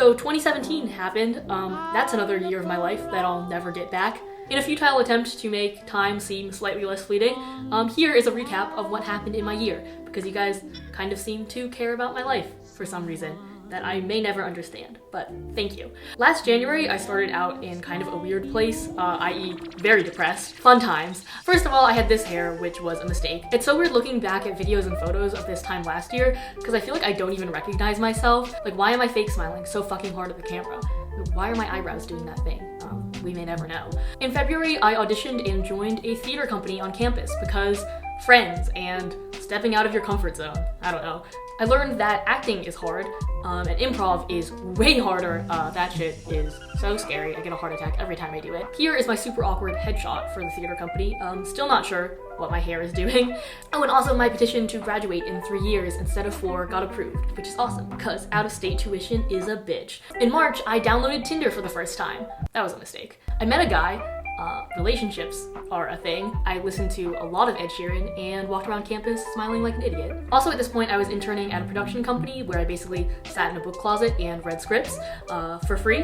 So 2017 happened. That's another year of my life that I'll never get back. In a futile attempt to make time seem slightly less fleeting, here is a recap of what happened in my year, because you guys kind of seem to care about my life for some reason that I may never understand, but thank you. Last January, I started out in kind of a weird place, i.e. very depressed. Fun times. First of all, I had this hair, which was a mistake. It's so weird looking back at videos and photos of this time last year, because I feel like I don't even recognize myself. Like, why am I fake smiling so fucking hard at the camera? Why are my eyebrows doing that thing? We may never know. In February, I auditioned and joined a theater company on campus because friends and stepping out of your comfort zone. I don't know. I learned that acting is hard, and improv is way harder. That shit is so scary. I get a heart attack every time I do it. Here is my super awkward headshot for the theater company. Still not sure what my hair is doing. Oh, and also my petition to graduate in 3 years instead of 4 got approved, which is awesome because out-of-state tuition is a bitch. In March, I downloaded Tinder for the first time. That was a mistake. I met a guy. Relationships are a thing. I listened to a lot of Ed Sheeran and walked around campus smiling like an idiot. Also at this point, I was interning at a production company where I basically sat in a book closet and read scripts for free.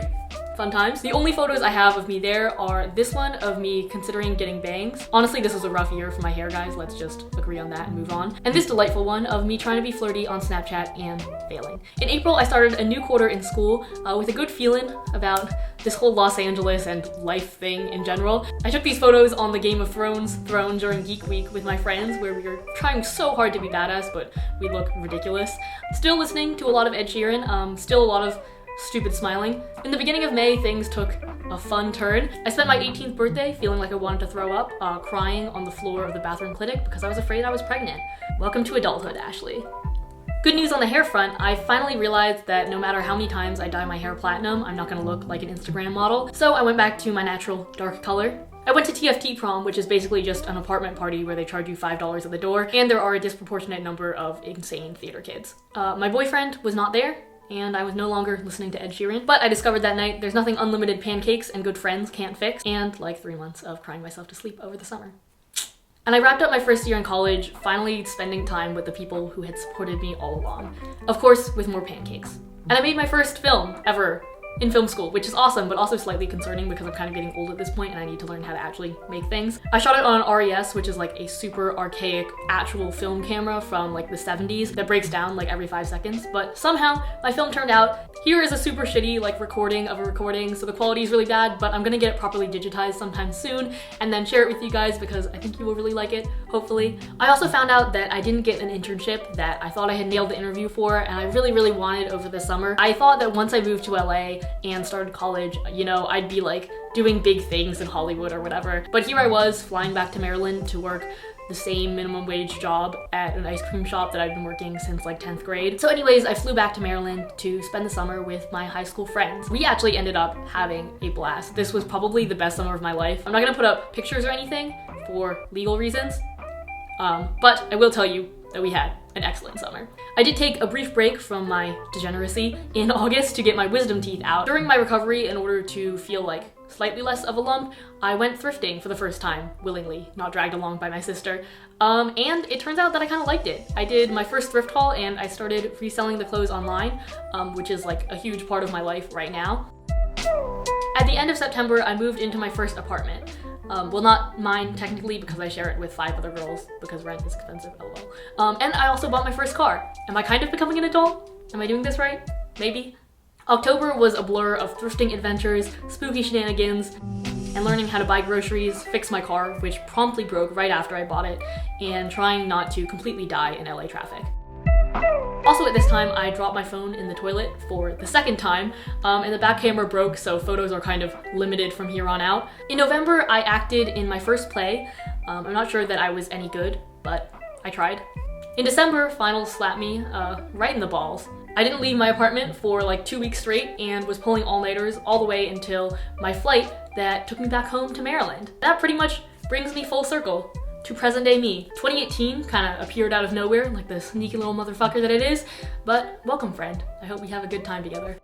Fun times. The only photos I have of me there are this one of me considering getting bangs. Honestly, this was a rough year for my hair, guys. Let's just agree on that and move on. And this delightful one of me trying to be flirty on Snapchat and failing. In April, I started a new quarter in school with a good feeling about this whole Los Angeles and life thing in general. I took these photos on the Game of Thrones throne during Geek Week with my friends where we were trying so hard to be badass, but we look ridiculous. Still listening to a lot of Ed Sheeran, still a lot of stupid smiling. In the beginning of May, things took a fun turn. I spent my 18th birthday feeling like I wanted to throw up, crying on the floor of the bathroom clinic because I was afraid I was pregnant. Welcome to adulthood, Ashley. Good news on the hair front, I finally realized that no matter how many times I dye my hair platinum, I'm not gonna look like an Instagram model. So I went back to my natural dark color. I went to TFT prom, which is basically just an apartment party where they charge you $5 at the door, and there are a disproportionate number of insane theater kids. My boyfriend was not there, and I was no longer listening to Ed Sheeran. But I discovered that night there's nothing unlimited pancakes and good friends can't fix, and like 3 months of crying myself to sleep over the summer. And I wrapped up my first year in college, finally spending time with the people who had supported me all along. Of course, with more pancakes. And I made my first film ever in film school, which is awesome, but also slightly concerning because I'm kind of getting old at this point and I need to learn how to actually make things. I shot it on an RES, which is like a super archaic actual film camera from like the 70s that breaks down like every 5 seconds, but somehow my film turned out. Here is a super shitty like recording of a recording, so the quality is really bad, but I'm gonna get it properly digitized sometime soon and then share it with you guys because I think you will really like it, hopefully. I also found out that I didn't get an internship that I thought I had nailed the interview for and I really, really wanted over the summer. I thought that once I moved to LA and started college, you know, I'd be like doing big things in Hollywood or whatever. But here I was flying back to Maryland to work the same minimum wage job at an ice cream shop that I've been working since like 10th grade. So anyways, I flew back to Maryland to spend the summer with my high school friends. We actually ended up having a blast. This was probably the best summer of my life. I'm not gonna put up pictures or anything for legal reasons, but I will tell you that we had an excellent summer. I did take a brief break from my degeneracy in August to get my wisdom teeth out. During my recovery, in order to feel like slightly less of a lump, I went thrifting for the first time, willingly, not dragged along by my sister. And it turns out that I kind of liked it. I did my first thrift haul and I started reselling the clothes online, which is like a huge part of my life right now. At the end of September, I moved into my first apartment. Well, not mine technically because I share it with 5 other girls because rent is expensive, lol. And I also bought my first car. Am I kind of becoming an adult? Am I doing this right? Maybe. October was a blur of thrifting adventures, spooky shenanigans, and learning how to buy groceries, fix my car, which promptly broke right after I bought it, and trying not to completely die in LA traffic. Also at this time, I dropped my phone in the toilet for the second time, and the back camera broke, so photos are kind of limited from here on out. In November, I acted in my first play. I'm not sure that I was any good, but I tried. In December, finals slapped me right in the balls. I didn't leave my apartment for like 2 weeks straight and was pulling all-nighters all the way until my flight that took me back home to Maryland. That pretty much brings me full circle to present day me. 2018 kind of appeared out of nowhere like the sneaky little motherfucker that it is, but welcome friend. I hope we have a good time together.